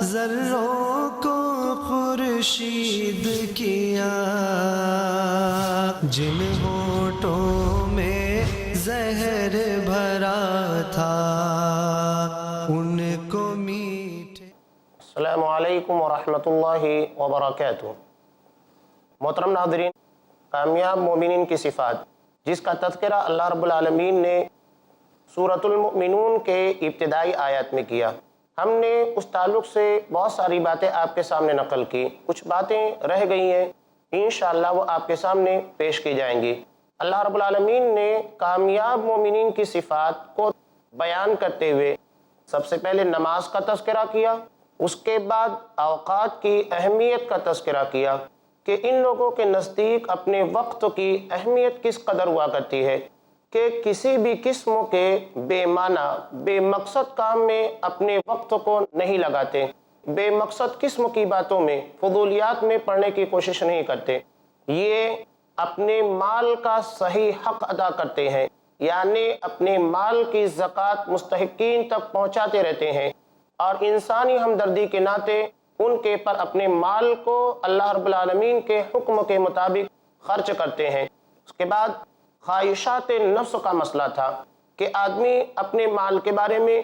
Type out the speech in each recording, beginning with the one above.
ذروں کو خورشید کیا، جن ہونٹوں میں زہر بھرا تھا ان کو میٹھے۔ السلام علیکم ورحمۃ اللہ وبرکاتہ۔ محترم ناظرین، کامیاب مومنین کی صفات جس کا تذکرہ اللہ رب العالمین نے سورۃ المؤمنون کے ابتدائی آیات میں کیا، ہم نے اس تعلق سے بہت ساری باتیں آپ کے سامنے نقل کی، کچھ باتیں رہ گئی ہیں، انشاءاللہ وہ آپ کے سامنے پیش کی جائیں گی۔ اللہ رب العالمین نے کامیاب مومنین کی صفات کو بیان کرتے ہوئے سب سے پہلے نماز کا تذکرہ کیا، اس کے بعد اوقات کی اہمیت کا تذکرہ کیا کہ ان لوگوں کے نزدیک اپنے وقت کی اہمیت کس قدر ہوا کرتی ہے کہ کسی بھی قسم کے بے معنی بے مقصد کام میں اپنے وقت کو نہیں لگاتے، بے مقصد قسم کی باتوں میں فضولیات میں پڑھنے کی کوشش نہیں کرتے، یہ اپنے مال کا صحیح حق ادا کرتے ہیں، یعنی اپنے مال کی زکوٰۃ مستحقین تک پہنچاتے رہتے ہیں اور انسانی ہمدردی کے ناطے ان کے پر اپنے مال کو اللہ رب العالمین کے حکم کے مطابق خرچ کرتے ہیں۔ اس کے بعد خواہشات نفس کا مسئلہ تھا کہ آدمی اپنے مال کے بارے میں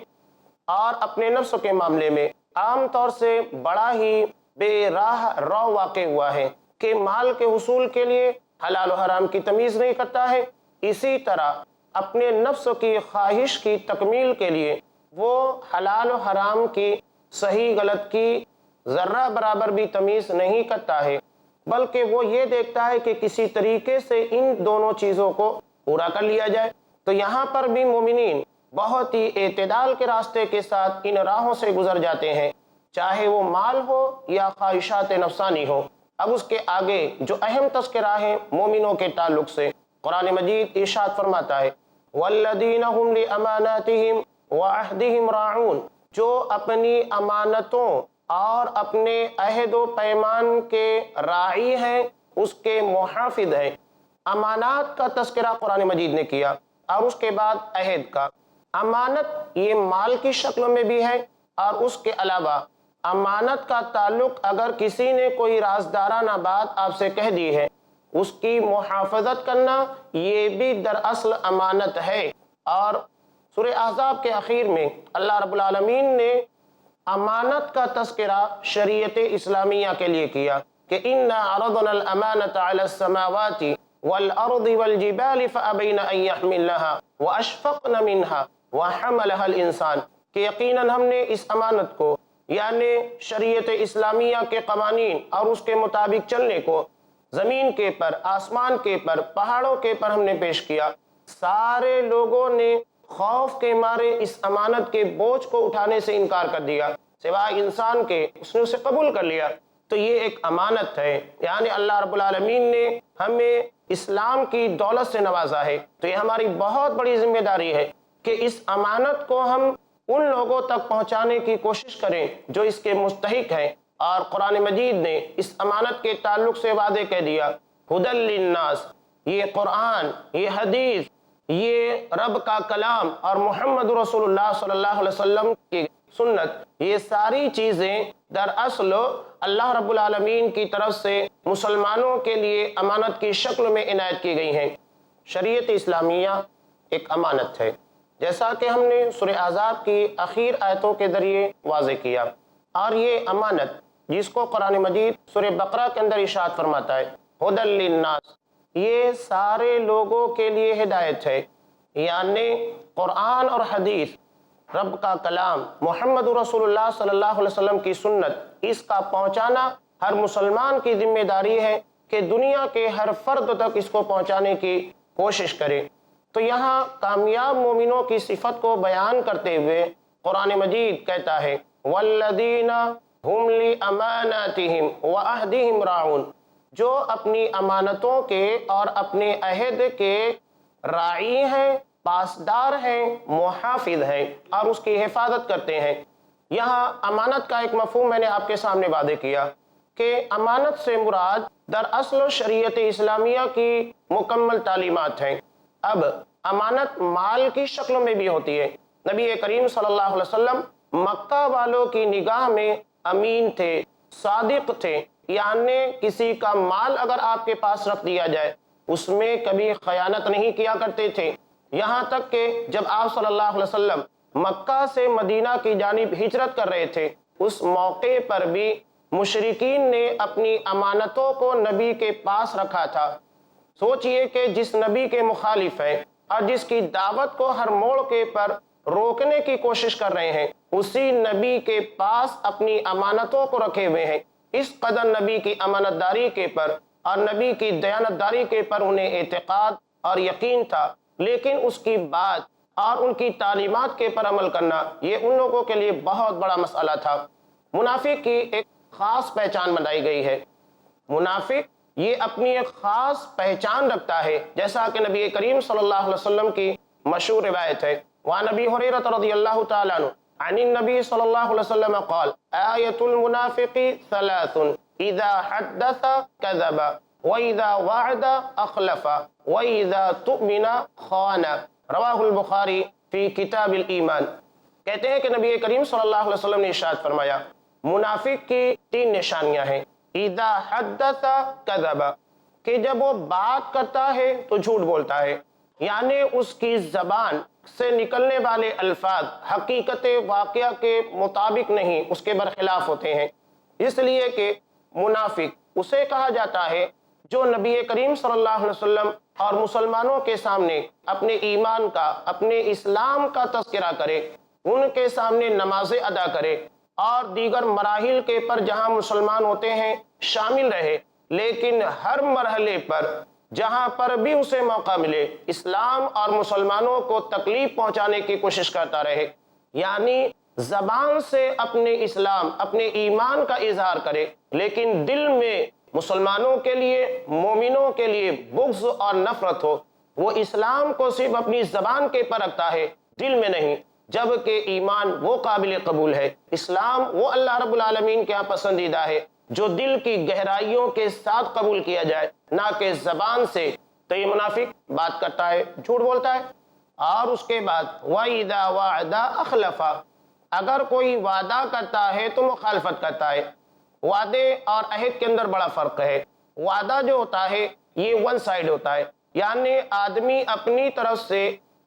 اور اپنے نفس کے معاملے میں عام طور سے بڑا ہی بے راہ رو واقع ہوا ہے کہ مال کے حصول کے لیے حلال و حرام کی تمیز نہیں کرتا ہے، اسی طرح اپنے نفس کی خواہش کی تکمیل کے لیے وہ حلال و حرام کی صحیح غلط کی ذرہ برابر بھی تمیز نہیں کرتا ہے، بلکہ وہ یہ دیکھتا ہے کہ کسی طریقے سے ان دونوں چیزوں کو پورا کر لیا جائے۔ تو یہاں پر بھی مومنین بہت ہی اعتدال کے راستے کے ساتھ ان راہوں سے گزر جاتے ہیں، چاہے وہ مال ہو یا خواہشات نفسانی ہو۔ اب اس کے آگے جو اہم تذکرہ ہے مومنوں کے تعلق سے، قرآن مجید ارشاد فرماتا ہے والذین هم لاماناتہم وعہدہم راعون، جو اپنی امانتوں اور اپنے عہد و پیمان کے راعی ہیں، اس کے محافظ ہیں۔ امانات کا تذکرہ قرآن مجید نے کیا اور اس کے بعد عہد کا۔ امانت یہ مال کی شکل میں بھی ہے اور اس کے علاوہ امانت کا تعلق اگر کسی نے کوئی رازدارانہ بات آپ سے کہہ دی ہے، اس کی محافظت کرنا یہ بھی دراصل امانت ہے۔ اور سورہ احزاب کے اخیر میں اللہ رب العالمین نے امانت کا تذکرہ شریعت اسلامیہ کے لیے کیا کہ اِنَّا عَرَضْنَا الْأَمَانَةَ عَلَى السَّمَاوَاتِ وَالْأَرْضِ وَالْجِبَالِ فَأَبَيْنَ أَن يَحْمِلْنَهَا وَأَشْفَقْنَ مِنْهَا وَحَمَلَهَا الْإِنسَانُ، کہ یقیناً ہم نے اس امانت کو یعنی شریعت اسلامیہ کے قوانین اور اس کے مطابق چلنے کو زمین کے پر، آسمان کے پر، پہاڑوں کے پر ہم نے پیش کیا، سارے لوگوں نے خوف کے مارے اس امانت کے بوجھ کو اٹھانے سے انکار کر دیا، سوائے انسان کے اس نے اسے قبول کر لیا۔ تو یہ ایک امانت ہے، یعنی اللہ رب العالمین نے ہمیں اسلام کی دولت سے نوازا ہے، تو یہ ہماری بہت بڑی ذمہ داری ہے کہ اس امانت کو ہم ان لوگوں تک پہنچانے کی کوشش کریں جو اس کے مستحق ہیں۔ اور قرآن مجید نے اس امانت کے تعلق سے وعدے کہہ دیا ھدی للناس، یہ قرآن، یہ حدیث، یہ رب کا کلام اور محمد رسول اللہ صلی اللہ علیہ وسلم کی سنت، یہ ساری چیزیں دراصل اللہ رب العالمین کی طرف سے مسلمانوں کے لیے امانت کی شکل میں عنایت کی گئی ہیں۔ شریعت اسلامیہ ایک امانت ہے، جیسا کہ ہم نے سورہ احزاب کی اخیر آیتوں کے ذریعے واضح کیا، اور یہ امانت جس کو قرآن مجید سورہ بقرہ کے اندر ارشاد فرماتا ہے ھدی للناس، یہ سارے لوگوں کے لیے ہدایت ہے، یعنی قرآن اور حدیث، رب کا کلام، محمد رسول اللہ صلی اللہ علیہ وسلم کی سنت، اس کا پہنچانا ہر مسلمان کی ذمہ داری ہے کہ دنیا کے ہر فرد تک اس کو پہنچانے کی کوشش کرے۔ تو یہاں کامیاب مومنوں کی صفت کو بیان کرتے ہوئے قرآن مجید کہتا ہے والذین ہم لاماناتہم وعہدہم راعون، جو اپنی امانتوں کے اور اپنے عہد کے راعی ہیں، پاسدار ہیں، محافظ ہیں اور اس کی حفاظت کرتے ہیں۔ یہاں امانت کا ایک مفہوم میں نے آپ کے سامنے واضح کیا کہ امانت سے مراد دراصل شریعت اسلامیہ کی مکمل تعلیمات ہیں۔ اب امانت مال کی شکل میں بھی ہوتی ہے۔ نبی کریم صلی اللہ علیہ وسلم مکہ والوں کی نگاہ میں امین تھے، صادق تھے، یعنی کسی کا مال اگر آپ کے پاس رکھ دیا جائے اس میں کبھی خیانت نہیں کیا کرتے تھے۔ یہاں تک کہ جب آپ صلی اللہ علیہ وسلم مکہ سے مدینہ کی جانب ہجرت کر رہے تھے، اس موقع پر بھی مشرکین نے اپنی امانتوں کو نبی کے پاس رکھا تھا۔ سوچئے کہ جس نبی کے مخالف ہیں اور جس کی دعوت کو ہر موڑ کے پر روکنے کی کوشش کر رہے ہیں، اسی نبی کے پاس اپنی امانتوں کو رکھے ہوئے ہیں۔ اس قدر نبی کی امانت داری کے پر اور نبی کی دیانت داری کے پر انہیں اعتقاد اور یقین تھا، لیکن اس کی بات اور ان کی تعلیمات کے پر عمل کرنا یہ ان لوگوں کے لیے بہت بڑا مسئلہ تھا۔ منافق کی ایک خاص پہچان بنائی گئی ہے۔ منافق یہ اپنی ایک خاص پہچان رکھتا ہے، جیسا کہ نبی کریم صلی اللہ علیہ وسلم کی مشہور روایت ہے، وعن ابی ہریرہ رضی اللہ تعالی عنہ عن النبی صلی اللہ علیہ وسلم قال آیت المنافق ثلاث اذا حدث کذب واذا وعد اخلف واذا تؤمن خان، رواہ البخاری فی کتاب الایمان۔ کہتے ہیں کہ نبی کریم صلی اللہ علیہ وسلم نے ارشاد فرمایا، منافق کی 3 نشانیاں ہیں۔ اذا حدث کذب، کہ جب وہ بات کرتا ہے تو جھوٹ بولتا ہے، یعنی اس کی زبان سے نکلنے والے الفاظ حقیقت واقعہ کے مطابق نہیں، اس کے برخلاف ہوتے ہیں۔ اس لیے کہ منافق اسے کہا جاتا ہے جو نبی کریم صلی اللہ علیہ وسلم اور مسلمانوں کے سامنے اپنے ایمان کا، اپنے اسلام کا تذکرہ کرے، ان کے سامنے نمازیں ادا کرے اور دیگر مراحل کے پر جہاں مسلمان ہوتے ہیں شامل رہے، لیکن ہر مرحلے پر جہاں پر بھی اسے موقع ملے اسلام اور مسلمانوں کو تکلیف پہنچانے کی کوشش کرتا رہے، یعنی زبان سے اپنے اسلام، اپنے ایمان کا اظہار کرے، لیکن دل میں مسلمانوں کے لیے، مومنوں کے لیے بغض اور نفرت ہو۔ وہ اسلام کو صرف اپنی زبان کے پر رکھتا ہے، دل میں نہیں، جبکہ ایمان وہ قابل قبول ہے، اسلام وہ اللہ رب العالمین کے ہاں پسندیدہ ہے جو دل کی گہرائیوں کے ساتھ قبول کیا جائے، نہ کہ زبان سے۔ تو یہ منافق بات کرتا ہے، جھوٹ بولتا ہے۔ اور اس کے بعد وَإِذَا وَعَدَ أَخْلَفَ، اگر کوئی وعدہ کرتا ہے تو مخالفت کرتا ہے۔ وعدے اور عہد کے اندر بڑا فرق ہے۔ وعدہ جو ہوتا ہے یہ ون سائڈ ہوتا ہے، یعنی آدمی اپنی طرف سے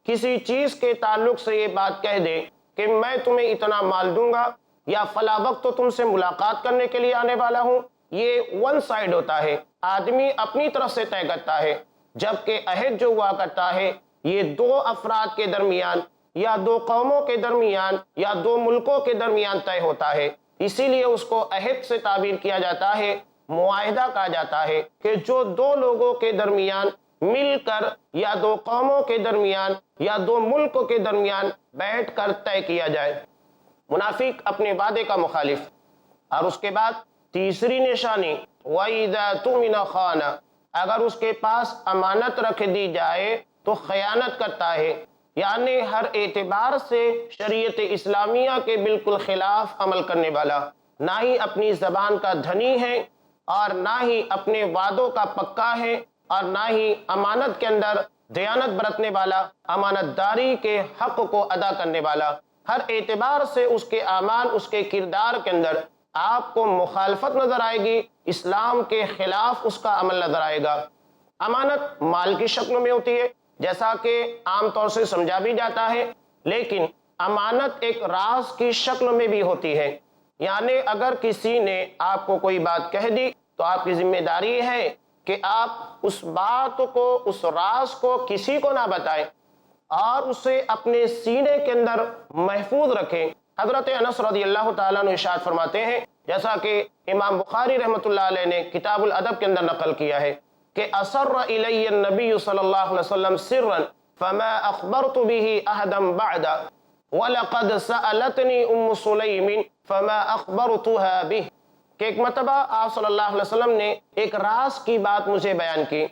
کسی چیز کے تعلق سے یہ بات کہہ دے کہ میں تمہیں اتنا مال دوں گا یا فلاں وقت تو تم سے ملاقات کرنے کے لیے آنے والا ہوں، یہ ون سائڈ ہوتا ہے، آدمی اپنی طرف سے طے کرتا ہے۔ جبکہ عہد جو ہوا کرتا ہے یہ 2 افراد کے درمیان یا 2 قوموں کے درمیان یا 2 ملکوں کے درمیان طے ہوتا ہے، اسی لیے اس کو عہد سے تعبیر کیا جاتا ہے، معاہدہ کہا جاتا ہے کہ جو 2 لوگوں کے درمیان مل کر یا 2 قوموں کے درمیان یا 2 ملکوں کے درمیان بیٹھ کر طے کیا جائے۔ منافق اپنے وعدے کا مخالف۔ اور اس کے بعد تیسری نشانی وَإِذَا تُؤْمِنَ خَانَ، اگر اس کے پاس امانت رکھ دی جائے تو خیانت کرتا ہے، یعنی ہر اعتبار سے شریعت اسلامیہ کے بالکل خلاف عمل کرنے والا، نہ ہی اپنی زبان کا دھنی ہے اور نہ ہی اپنے وعدوں کا پکا ہے اور نہ ہی امانت کے اندر دیانت برتنے والا، امانت داری کے حق کو ادا کرنے والا۔ ہر اعتبار سے اس کے اعمال، اس کے کردار کے اندر آپ کو مخالفت نظر آئے گی، اسلام کے خلاف اس کا عمل نظر آئے گا۔ امانت مال کی شکل میں ہوتی ہے جیسا کہ عام طور سے سمجھا بھی جاتا ہے، لیکن امانت ایک راز کی شکل میں بھی ہوتی ہے، یعنی اگر کسی نے آپ کو کوئی بات کہہ دی تو آپ کی ذمہ داری ہے کہ آپ اس بات کو، اس راز کو کسی کو نہ بتائیں اور اسے اپنے سینے کے اندر محفوظ رکھیں۔ حضرت انس رضی اللہ تعالیٰ عنہ ارشاد فرماتے ہیں، جیسا کہ امام بخاری رحمۃ اللہ علیہ نے کتاب الادب کے اندر نقل کیا ہے کہ اسر الی النبی صلی اللہ علیہ وسلم سرا فما اخبرت به احدا بعد وَلَقَدْ سَأَلَتْنِي أُمُّ سُلَيْمٍ فَمَا أَخْبَرْتُهَا بِهِ، کہ ایک مرتبہ آپ صلی اللہ علیہ وسلم نے ایک راز کی بات مجھے بیان کی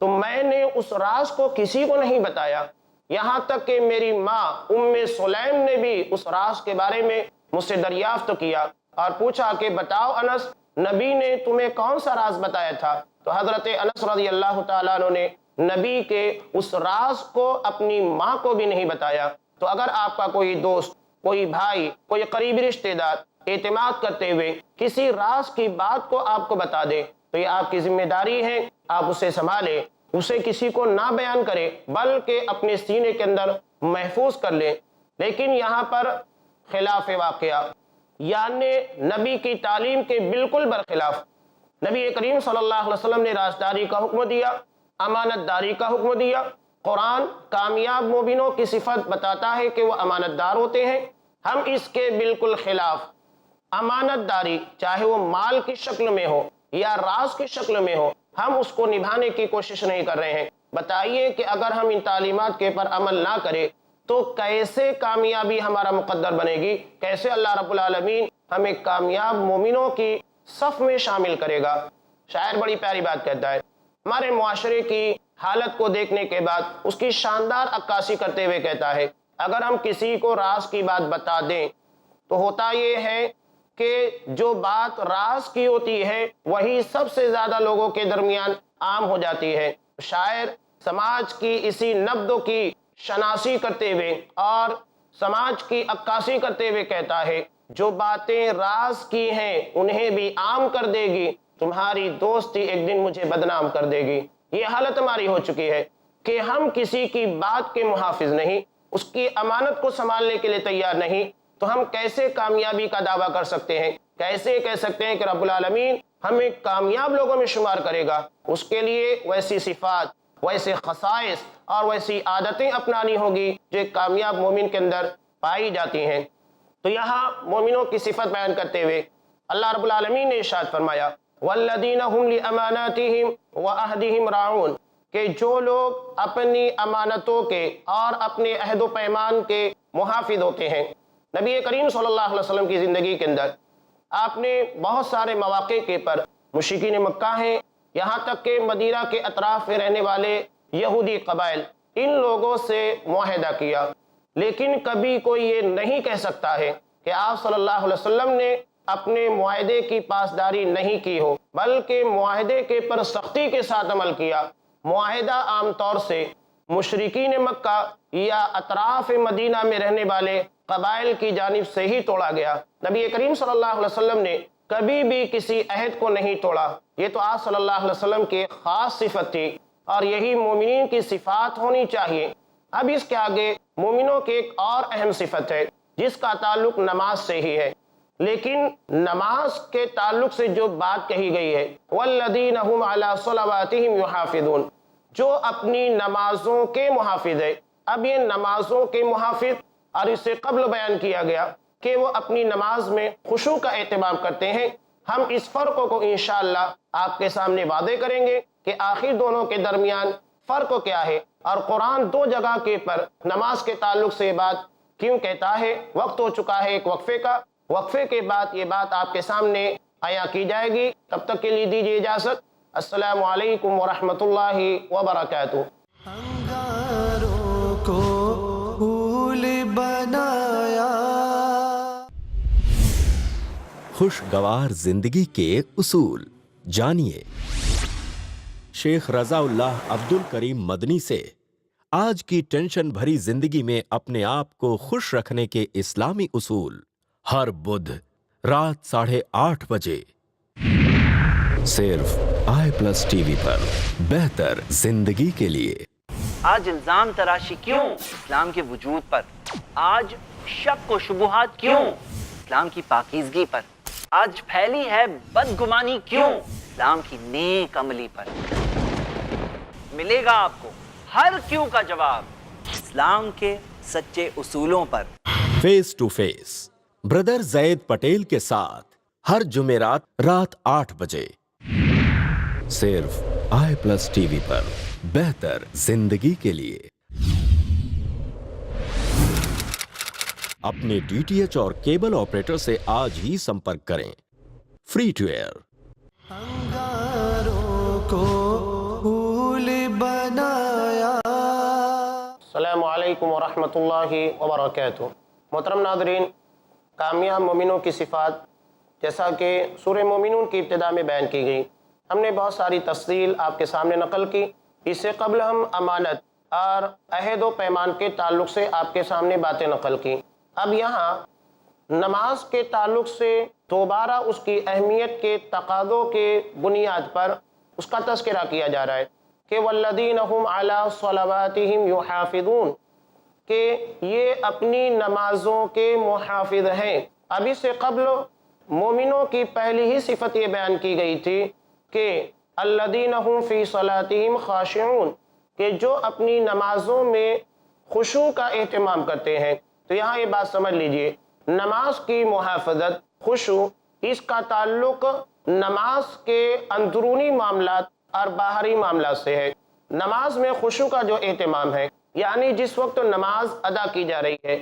تو میں نے اس راز کو کسی کو نہیں بتایا، یہاں تک کہ میری ماں ام سلیم نے بھی اس راز کے بارے میں مجھ سے دریافت کیا اور پوچھا کہ بتاؤ انس، نبی نے تمہیں کون سا راز بتایا تھا؟ تو حضرت انس رضی اللہ تعالیٰ عنہ نے نبی کے اس راز کو اپنی ماں کو بھی نہیں بتایا۔ تو اگر آپ کا کوئی دوست، کوئی بھائی، کوئی قریبی رشتہ دار اعتماد کرتے ہوئے کسی راز کی بات کو آپ کو بتا دے تو یہ آپ کی ذمہ داری ہے، آپ اسے سنبھالیں، اسے کسی کو نہ بیان کرے بلکہ اپنے سینے کے اندر محفوظ کر لیں۔ لیکن یہاں پر خلاف واقعہ، یعنی نبی کی تعلیم کے بالکل برخلاف، نبی کریم صلی اللہ علیہ وسلم نے رازداری کا حکم دیا، امانت داری کا حکم دیا۔ قرآن کامیاب مومنوں کی صفت بتاتا ہے کہ وہ امانت دار ہوتے ہیں، ہم اس کے بالکل خلاف امانت داری چاہے وہ مال کی شکل میں ہو یا راز کی شکل میں ہو، ہم اس کو نبھانے کی کوشش نہیں کر رہے ہیں۔ بتائیے کہ اگر ہم ان تعلیمات کے پر عمل نہ کریں تو کیسے کامیابی ہمارا مقدر بنے گی، کیسے اللہ رب العالمین ہمیں کامیاب مومنوں کی صف میں شامل کرے گا۔ شاعر بڑی پیاری بات کہتا ہے، ہمارے معاشرے کی حالت کو دیکھنے کے بعد اس کی شاندار عکاسی کرتے ہوئے کہتا ہے، اگر ہم کسی کو راز کی بات بتا دیں تو ہوتا یہ ہے کہ جو بات راز کی ہوتی ہے وہی سب سے زیادہ لوگوں کے درمیان عام ہو جاتی ہے۔ شاعر سماج کی اسی نبض کی شناسی کرتے ہوئے اور سماج کی عکاسی کرتے ہوئے کہتا ہے، جو باتیں راز کی ہیں انہیں بھی عام کر دے گی، تمہاری دوستی ایک دن مجھے بدنام کر دے گی۔ یہ حالت ہماری ہو چکی ہے کہ ہم کسی کی بات کے محافظ نہیں، اس کی امانت کو سنبھالنے کے لیے تیار نہیں، تو ہم کیسے کامیابی کا دعویٰ کر سکتے ہیں، کیسے کہہ سکتے ہیں کہ رب العالمین ہمیں کامیاب لوگوں میں شمار کرے گا؟ اس کے لیے ویسی صفات، ویسے خصائص اور ویسی عادتیں اپنانی ہوگی جو ایک کامیاب مومن کے اندر پائی جاتی ہیں۔ تو یہاں مومنوں کی صفت بیان کرتے ہوئے اللہ رب العالمین نے ارشاد فرمایا، والذین هم لاماناتهم وعہدهم راعون، کہ جو لوگ اپنی امانتوں کے اور اپنے عہد و پیمان کے محافظ ہوتے ہیں۔ نبی کریم صلی اللہ علیہ وسلم کی زندگی کے اندر آپ نے بہت سارے مواقع کے پر مشرکین مکہ ہیں، یہاں تک کہ مدینہ کے اطراف میں رہنے والے یہودی قبائل، ان لوگوں سے معاہدہ کیا، لیکن کبھی کوئی یہ نہیں کہہ سکتا ہے کہ آپ صلی اللہ علیہ وسلم نے اپنے معاہدے کی پاسداری نہیں کی ہو، بلکہ معاہدے کے پر سختی کے ساتھ عمل کیا۔ معاہدہ عام طور سے مشرکین مکہ یا اطراف مدینہ میں رہنے والے قبائل کی جانب سے ہی توڑا گیا۔ نبی کریم صلی اللہ علیہ وسلم نے کبھی بھی کسی عہد کو نہیں توڑا، یہ تو آپ صلی اللہ علیہ وسلم کی خاص صفت تھی اور یہی مومنین کی صفات ہونی چاہیے۔ اب اس کے آگے مومنوں کی ایک اور اہم صفت ہے جس کا تعلق نماز سے ہی ہے، لیکن نماز کے تعلق سے جو بات کہی گئی ہے، والذین هم علی صلواتہم یحافظون، جو اپنی نمازوں کے محافظ ہے۔ اب یہ نمازوں کے محافظ، اور اس سے قبل بیان کیا گیا کہ وہ اپنی نماز میں خشوع کا اہتمام کرتے ہیں۔ ہم اس فرق کو انشاءاللہ آپ کے سامنے واضح کریں گے کہ آخر دونوں کے درمیان فرق کیا ہے، اور قرآن دو جگہ کے پر نماز کے تعلق سے بات کیوں کہتا ہے۔ وقت ہو چکا ہے ایک وقفے کا، وقفے کے بعد یہ بات آپ کے سامنے عیاں کی جائے گی۔ تب تک کے لیے دیجیے اجازت۔ السلام علیکم ورحمۃ اللہ وبرکاتہ۔ انگاروں کو پھول بنایا۔ خوشگوار زندگی کے اصول جانیے شیخ رضا اللہ عبد الکریم مدنی سے آج کی ٹینشن بھری زندگی میں اپنے آپ کو خوش رکھنے کے اسلامی اصول، ہر بدھ رات 8:30 بجے صرف i+TV پر۔ بہتر زندگی کے لیے۔ آج الزام تراشی کیوں اسلام کے وجود پر؟ آج شک و شبہات کیوں اسلام کی پاکیزگی پر؟ آج پھیلی ہے بدگمانی کیوں اسلام کی نیک عملی پر؟ ملے گا آپ کو ہر کیوں کا جواب اسلام کے سچے اصولوں پر۔ فیس ٹو فیس بردر زید پٹیل کے ساتھ ہر جمعرات رات 8 بجے صرف i+TV پر۔ بہتر زندگی کے لیے۔ اپنے DTH اور کیبل آپریٹر سے آج ہی سمپرک کریں۔ Free to year. انگاروں کو پھول بنایا۔ السلام علیکم ورحمۃ اللہ وبرکاتہ۔ محترم ناظرین، کامیاب مومنوں کی صفات جیسا کہ سورہ مومنون کی ابتدا میں بیان کی گئی، ہم نے بہت ساری تفصیل آپ کے سامنے نقل کی۔ اس سے قبل ہم امانت اور عہد و پیمان کے تعلق سے آپ کے سامنے باتیں نقل کی۔ اب یہاں نماز کے تعلق سے دوبارہ اس کی اہمیت کے تقاضوں کے بنیاد پر اس کا تذکرہ کیا جا رہا ہے کہ والذین هم علی صلواتہم یحافظون، کہ یہ اپنی نمازوں کے محافظ ہیں۔ اب اس سے قبل مومنوں کی پہلی ہی صفت یہ بیان کی گئی تھی کہ الذین هم فی صلاتہم خاشعون، کہ جو اپنی نمازوں میں خشوع کا اہتمام کرتے ہیں۔ تو یہاں یہ بات سمجھ لیجئے، نماز کی محافظت، خشوع، اس کا تعلق نماز کے اندرونی معاملات اور باہری معاملات سے ہے۔ نماز میں خشوع کا جو اہتمام ہے، یعنی جس وقت نماز ادا کی جا رہی ہے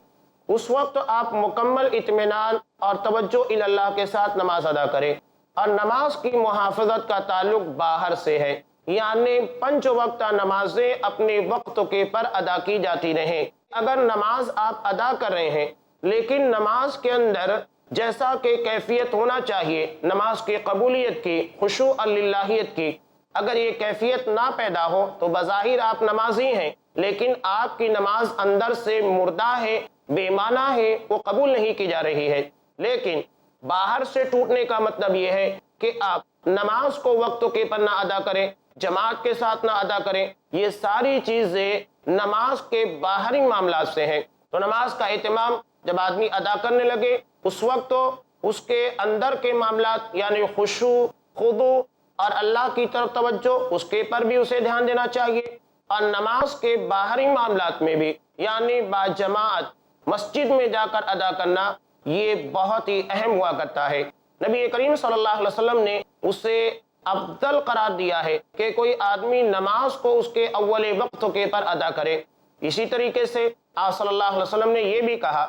اس وقت آپ مکمل اطمینان اور توجہ الی اللہ کے ساتھ نماز ادا کریں، اور نماز کی محافظت کا تعلق باہر سے ہے، یعنی 5 وقتہ نمازیں اپنے وقت کے پر ادا کی جاتی رہیں۔ اگر نماز آپ ادا کر رہے ہیں لیکن نماز کے اندر جیسا کہ کیفیت ہونا چاہیے نماز کی قبولیت کی، خشوع اللہیت کی، اگر یہ کیفیت نہ پیدا ہو تو بظاہر آپ نمازی ہیں لیکن آپ کی نماز اندر سے مردہ ہے، بے معنی ہے، وہ قبول نہیں کی جا رہی ہے۔ لیکن باہر سے ٹوٹنے کا مطلب یہ ہے کہ آپ نماز کو وقت کے پر نہ ادا کریں، جماعت کے ساتھ نہ ادا کریں، یہ ساری چیزیں نماز کے باہری معاملات سے ہیں۔ تو نماز کا اہتمام جب آدمی ادا کرنے لگے اس وقت تو اس کے اندر کے معاملات یعنی خشوع، خضوع اور اللہ کی طرف توجہ، اس کے پر بھی اسے دھیان دینا چاہیے، اور نماز کے باہری معاملات میں بھی یعنی باجماعت مسجد میں جا کر ادا کرنا یہ بہت ہی اہم ہوا کرتا ہے۔ نبی کریم صلی اللہ علیہ وسلم نے اسے افضل قرار دیا ہے کہ کوئی آدمی نماز کو اس کے اول وقت کے پر ادا کرے۔ اسی طریقے سے آپ صلی اللہ علیہ وسلم نے یہ بھی کہا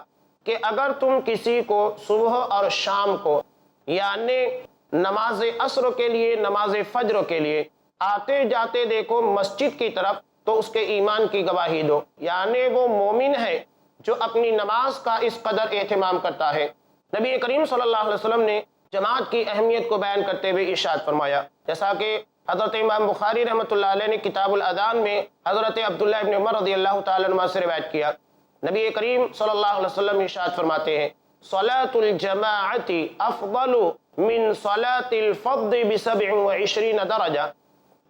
کہ اگر تم کسی کو صبح اور شام کو یعنی نماز عصر کے لیے، نماز فجر کے لیے آتے جاتے دیکھو مسجد کی طرف تو اس کے ایمان کی گواہی دو، یعنی وہ مومن ہے جو اپنی نماز کا اس قدر اہتمام کرتا ہے۔ نبی کریم صلی اللہ علیہ وسلم نے جماعت کی اہمیت کو بیان کرتے ہوئے ارشاد فرمایا، جیسا کہ حضرت امام بخاری رحمۃ اللہ علیہ نے کتاب الاذان میں حضرت عبداللہ ابن عمر رضی اللہ تعالیٰ عنہ سے روایت کیا، نبی کریم صلی اللہ علیہ وسلم ارشاد فرماتے ہیں صلاۃ الجماعت افضل من صلاۃ الفرد ب27 درجہ،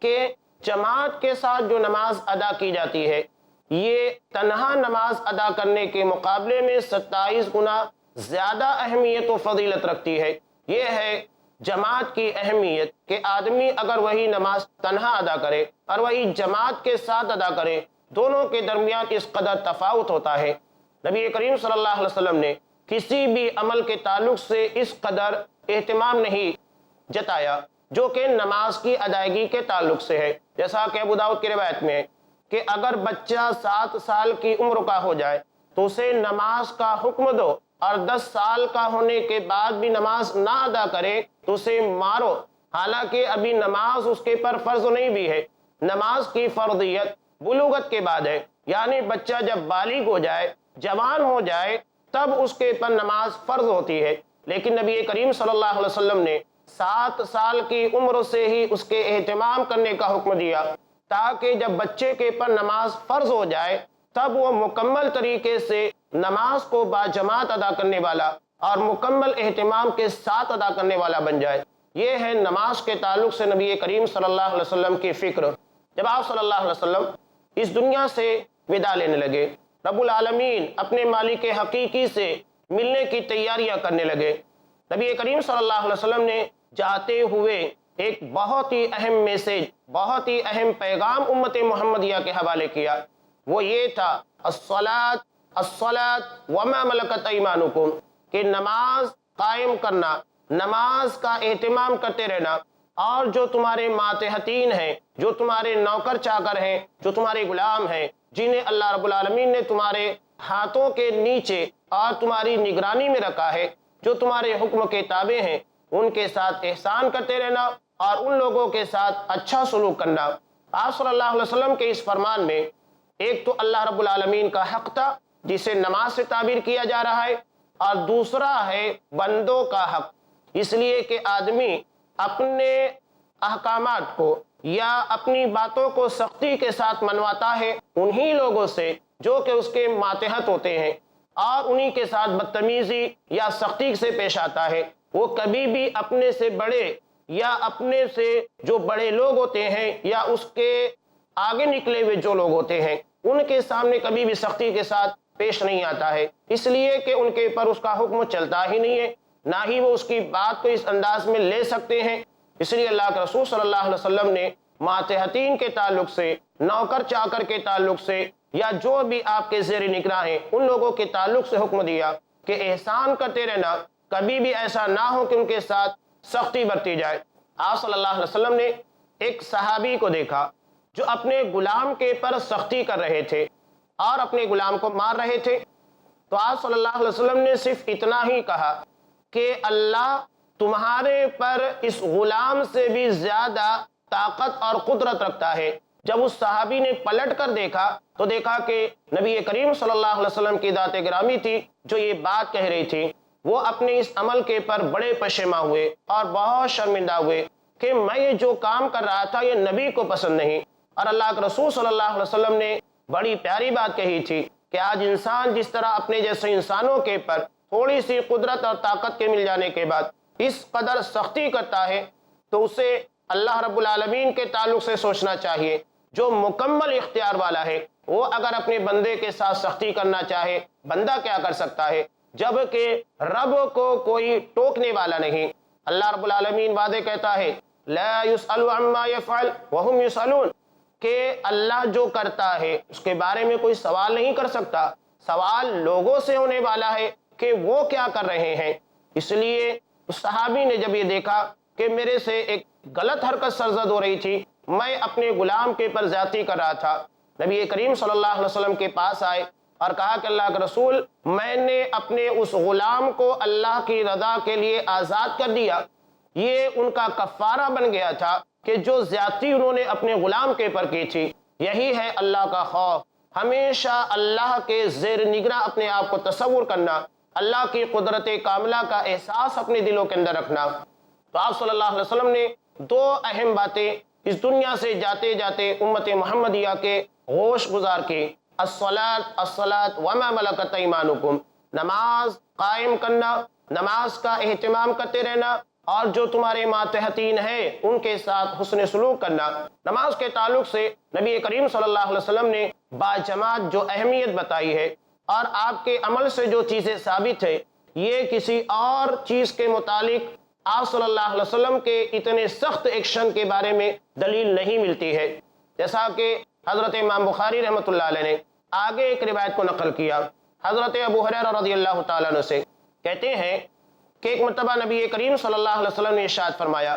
کہ جماعت کے ساتھ جو نماز ادا کی جاتی ہے یہ تنہا نماز ادا کرنے کے مقابلے میں 27 گنا زیادہ اہمیت و فضیلت رکھتی ہے۔ یہ ہے جماعت کی اہمیت کہ آدمی اگر وہی نماز تنہا ادا کرے اور وہی جماعت کے ساتھ ادا کرے، دونوں کے درمیان اس قدر تفاوت ہوتا ہے۔ نبی کریم صلی اللہ علیہ وسلم نے کسی بھی عمل کے تعلق سے اس قدر اہتمام نہیں جتایا جو کہ نماز کی ادائیگی کے تعلق سے ہے، جیسا کہ ابو داؤد کی روایت میں ہے کہ اگر بچہ 7 سال کی عمر کا ہو جائے تو اسے نماز کا حکم دو، اور 10 سال کا ہونے کے بعد بھی نماز نہ ادا کرے تو اسے مارو، حالانکہ ابھی نماز اس کے پر فرض نہیں بھی ہے۔ نماز کی فرضیت بلوغت کے بعد ہے، یعنی بچہ جب بالغ ہو جائے، جوان ہو جائے، تب اس کے پر نماز فرض ہوتی ہے۔ لیکن نبی کریم صلی اللہ علیہ وسلم نے 7 سال کی عمر سے ہی اس کے اہتمام کرنے کا حکم دیا، تاکہ جب بچے کے پر نماز فرض ہو جائے تب وہ مکمل طریقے سے نماز کو باجماعت ادا کرنے والا اور مکمل اہتمام کے ساتھ ادا کرنے والا بن جائے۔ یہ ہے نماز کے تعلق سے نبی کریم صلی اللہ علیہ وسلم کی فکر۔ جب آپ صلی اللہ علیہ وسلم اس دنیا سے ودا لینے لگے، رب العالمین اپنے مالک حقیقی سے ملنے کی تیاریاں کرنے لگے۔ نبی کریم صلی اللہ علیہ وسلم نے جاتے ہوئے ایک بہت ہی اہم میسج، بہت ہی اہم پیغام امت محمدیہ کے حوالے کیا، وہ یہ تھا الصلاۃ الصلاۃ وما ملکت ایمانکم، کہ نماز قائم کرنا، نماز کا اہتمام کرتے رہنا، اور جو تمہارے ماتحتین ہیں، جو تمہارے نوکر چاکر ہیں، جو تمہارے غلام ہیں، جنہیں اللہ رب العالمین نے تمہارے ہاتھوں کے نیچے اور تمہاری نگرانی میں رکھا ہے، جو تمہارے حکم کے تابع ہیں، ان کے ساتھ احسان کرتے رہنا اور ان لوگوں کے ساتھ اچھا سلوک کرنا۔ آپ صلی اللہ علیہ وسلم کے اس فرمان میں ایک تو اللہ رب العالمین کا حق تھا جسے نماز سے تعبیر کیا جا رہا ہے، اور دوسرا ہے بندوں کا حق، اس لیے کہ آدمی اپنے احکامات کو یا اپنی باتوں کو سختی کے ساتھ منواتا ہے انہی لوگوں سے جو کہ اس کے ماتحت ہوتے ہیں، اور انہی کے ساتھ بدتمیزی یا سختی سے پیش آتا ہے، وہ کبھی بھی اپنے سے بڑے یا اپنے سے جو بڑے لوگ ہوتے ہیں یا اس کے آگے نکلے ہوئے جو لوگ ہوتے ہیں ان کے سامنے کبھی بھی سختی کے ساتھ پیش نہیں آتا ہے، اس لیے کہ ان کے اوپر اس کا حکم چلتا ہی نہیں ہے، نہ ہی وہ اس کی بات کو اس انداز میں لے سکتے ہیں۔ اس لیے اللہ کے رسول صلی اللہ علیہ وسلم نے ماتحتین کے تعلق سے، نوکر چاکر کے تعلق سے، یا جو بھی آپ کے زیر نگراں ہیں ان لوگوں کے تعلق سے حکم دیا کہ احسان کرتے رہنا، کبھی بھی ایسا نہ ہو کہ ان کے ساتھ سختی برتی جائے۔ آپ صلی اللہ علیہ وسلم نے ایک صحابی کو دیکھا جو اپنے غلام کے پر سختی کر رہے تھے اور اپنے غلام کو مار رہے تھے، تو آپ صلی اللہ علیہ وسلم نے صرف اتنا ہی کہا کہ اللہ تمہارے پر اس غلام سے بھی زیادہ طاقت اور قدرت رکھتا ہے۔ جب اس صحابی نے پلٹ کر دیکھا تو دیکھا کہ نبی کریم صلی اللہ علیہ وسلم کی ذات گرامی تھی جو یہ بات کہہ رہی تھی۔ وہ اپنے اس عمل کے پر بڑے پشیماں ہوئے اور بہت شرمندہ ہوئے کہ میں یہ جو کام کر رہا تھا یہ نبی کو پسند نہیں، اور اللہ کے رسول صلی اللہ علیہ وسلم نے بڑی پیاری بات کہی تھی کہ آج انسان جس طرح اپنے جیسے انسانوں کے پر تھوڑی سی قدرت اور طاقت کے مل جانے کے بعد اس قدر سختی کرتا ہے، تو اسے اللہ رب العالمین کے تعلق سے سوچنا چاہیے۔ جو مکمل اختیار والا ہے وہ اگر اپنے بندے کے ساتھ سختی کرنا چاہے، بندہ کیا کر سکتا ہے، جبکہ رب کو کوئی ٹوکنے والا نہیں۔ اللہ رب العالمین وعدے کہتا ہے لا يسأل عما يفعل وهم يسألون، کہ اللہ جو کرتا ہے اس کے بارے میں کوئی سوال نہیں کر سکتا، سوال لوگوں سے ہونے والا ہے کہ وہ کیا کر رہے ہیں۔ اس لیے اس صحابی نے جب یہ دیکھا کہ میرے سے ایک غلط حرکت سرزد ہو رہی تھی، میں اپنے غلام کے پر زیادتی کر رہا تھا، نبی کریم صلی اللہ علیہ وسلم کے پاس آئے اور کہا کہ اللہ کے رسول، میں نے اپنے اس غلام کو اللہ کی رضا کے لیے آزاد کر دیا، یہ ان کا کفارہ بن گیا تھا کہ جو زیادتی انہوں نے اپنے غلام کے پر کی تھی۔ یہی ہے اللہ کا خوف، ہمیشہ اللہ کے زیر نگراں اپنے آپ کو تصور کرنا، اللہ کی قدرت کاملہ کا احساس اپنے دلوں کے اندر رکھنا۔ تو آپ صلی اللہ علیہ وسلم نے دو اہم باتیں اس دنیا سے جاتے جاتے امت محمدیہ کے ہوش گزار کی، الصلاۃ وما ملکت ایمانکم، نماز قائم کرنا، نماز کا اہتمام کرتے رہنا، اور جو تمہارے ماتحتین ہیں ان کے ساتھ حسن سلوک کرنا۔ نماز کے تعلق سے نبی کریم صلی اللہ علیہ وسلم نے باجماعت جو اہمیت بتائی ہے اور آپ کے عمل سے جو چیزیں ثابت ہے، یہ کسی اور چیز کے متعلق آپ صلی اللہ علیہ وسلم کے اتنے سخت ایکشن کے بارے میں دلیل نہیں ملتی ہے۔ جیسا کہ حضرت امام بخاری رحمۃ اللہ علیہ نے آگے ایک روایت کو نقل کیا حضرت ابو ہریرہ رضی اللہ تعالیٰ عنہ سے، کہتے ہیں کہ ایک مرتبہ نبی کریم صلی اللہ علیہ وسلم نے ارشاد فرمایا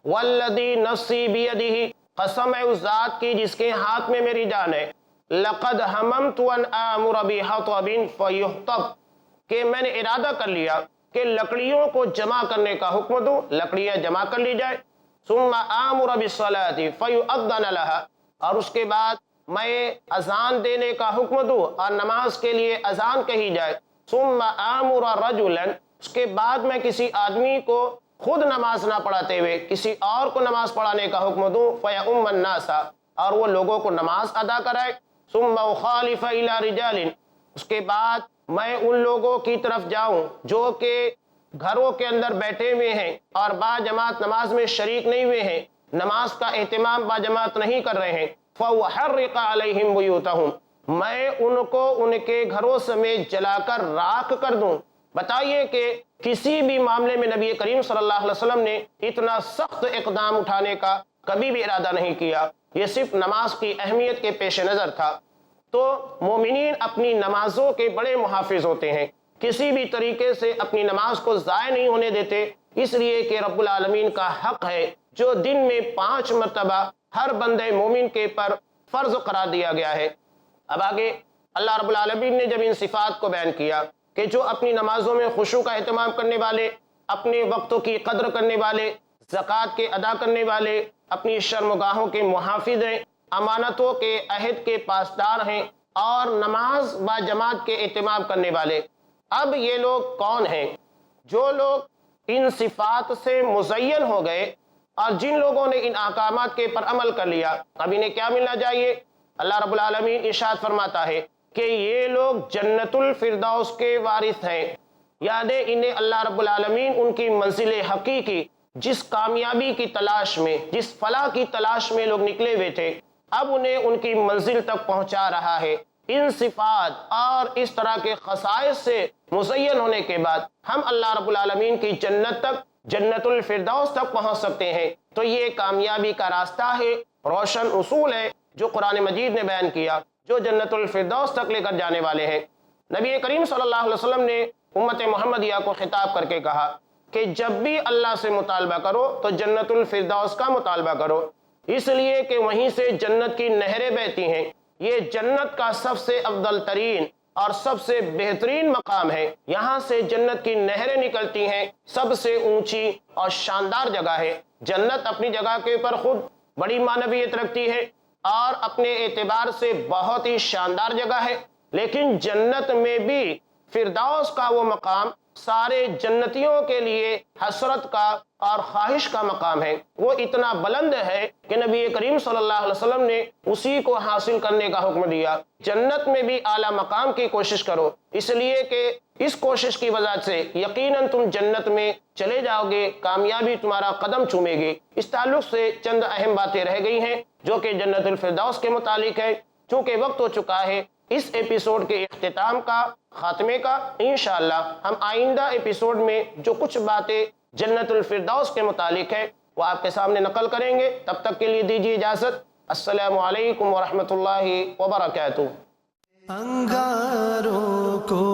والذی نفسی بیدہ، قسم ہے اس ذات کی جس کے ہاتھ میں میری جان ہے، لقد ہممت ان آمر بحطب فیحطب، کہ میں نے ارادہ کر لیا کہ لکڑیوں کو جمع کرنے کا حکم دوں، لکڑیاں جمع کر لی جائے، ثم آمر بالصلاۃ فیؤذن لها، اور اس کے بعد میں اذان دینے کا حکم دوں اور نماز کے لیے اذان کہی جائے، ثم آمر رجلا، اس کے بعد میں کسی آدمی کو خود نماز نہ پڑھاتے ہوئے کسی اور کو نماز پڑھانے کا حکم دوں، فیؤم الناس، اور وہ لوگوں کو نماز ادا کرائے، ثم اخالف الی رجال، اس کے بعد میں ان لوگوں کی طرف جاؤں جو کہ گھروں کے اندر بیٹھے ہوئے ہیں اور با جماعت نماز میں شریک نہیں ہوئے ہیں، نماز کا اہتمام با جماعت نہیں کر رہے ہیں، فاحرق علیہم بیوتہم، میں ان کو ان کے گھروں سمیت جلا کر راکھ کر دوں۔ بتائیے کہ کسی بھی معاملے میں نبی کریم صلی اللہ علیہ وسلم نے اتنا سخت اقدام اٹھانے کا کبھی بھی ارادہ نہیں کیا، یہ صرف نماز کی اہمیت کے پیش نظر تھا۔ تو مومنین اپنی نمازوں کے بڑے محافظ ہوتے ہیں، کسی بھی طریقے سے اپنی نماز کو ضائع نہیں ہونے دیتے، اس لیے کہ رب العالمین کا حق ہے جو دن میں 5 مرتبہ ہر بندے مومن کے پر فرض قرار دیا گیا ہے۔ اب آگے اللہ رب العالمین نے جب ان صفات کو بیان کیا کہ جو اپنی نمازوں میں خشوع کا اہتمام کرنے والے، اپنے وقتوں کی قدر کرنے والے، زکوٰۃ کے ادا کرنے والے، اپنی شرمگاہوں کے محافظ ہیں، امانتوں کے عہد کے پاسدار ہیں اور نماز با جماعت کے اہتمام کرنے والے۔ اب یہ لوگ کون ہیں؟ جو لوگ ان صفات سے مزین ہو گئے اور جن لوگوں نے ان احکامات کے پر عمل کر لیا، اب انہیں کیا ملنا چاہیے؟ اللہ رب العالمین ارشاد فرماتا ہے کہ یہ لوگ جنت الفردوس کے وارث ہیں، یعنی انہیں اللہ رب العالمین ان کی منزل حقیقی، جس کامیابی کی تلاش میں، جس فلاح کی تلاش میں لوگ نکلے ہوئے تھے، اب انہیں ان کی منزل تک پہنچا رہا ہے۔ ان صفات اور اس طرح کے خصائص سے مزین ہونے کے بعد ہم اللہ رب العالمین کی جنت تک، جنت الفردوس تک پہنچ سکتے ہیں۔ تو یہ کامیابی کا راستہ ہے، روشن اصول ہے جو قرآن مجید نے بیان کیا، جو جنت الفردوس تک لے کر جانے والے ہیں۔ نبی کریم صلی اللہ علیہ وسلم نے امت محمدیہ کو خطاب کر کے کہا کہ جب بھی اللہ سے مطالبہ کرو تو جنت الفردوس کا مطالبہ کرو، اس لیے کہ وہیں سے جنت کی نہریں بہتی ہیں۔ یہ جنت کا سب سے افضل ترین اور سب سے بہترین مقام ہے، یہاں سے جنت کی نہریں نکلتی ہیں، سب سے اونچی اور شاندار جگہ ہے۔ جنت اپنی جگہ کے اوپر خود بڑی معنویت رکھتی ہے اور اپنے اعتبار سے بہت ہی شاندار جگہ ہے، لیکن جنت میں بھی فردوس کا وہ مقام سارے جنتیوں کے لیے حسرت کا اور خواہش کا مقام ہے۔ وہ اتنا بلند ہے کہ نبی کریم صلی اللہ علیہ وسلم نے اسی کو حاصل کرنے کا حکم دیا۔ جنت میں بھی اعلیٰ مقام کی کوشش کرو، اس لیے کہ اس کوشش کی وجہ سے یقیناً تم جنت میں چلے جاؤ گے، کامیابی تمہارا قدم چومے گی۔ اس تعلق سے چند اہم باتیں رہ گئی ہیں جو کہ جنت الفردوس کے متعلق ہے۔ چونکہ وقت ہو چکا ہے اس ایپیسوڈ کے اختتام کا، خاتمے کا، انشاءاللہ ہم آئندہ ایپیسوڈ میں جو کچھ باتیں جنت الفردوس کے متعلق ہے وہ آپ کے سامنے نقل کریں گے۔ تب تک کے لیے دیجیے اجازت۔ السلام علیکم ورحمۃ اللہ وبرکاتہ۔ انگاروں کو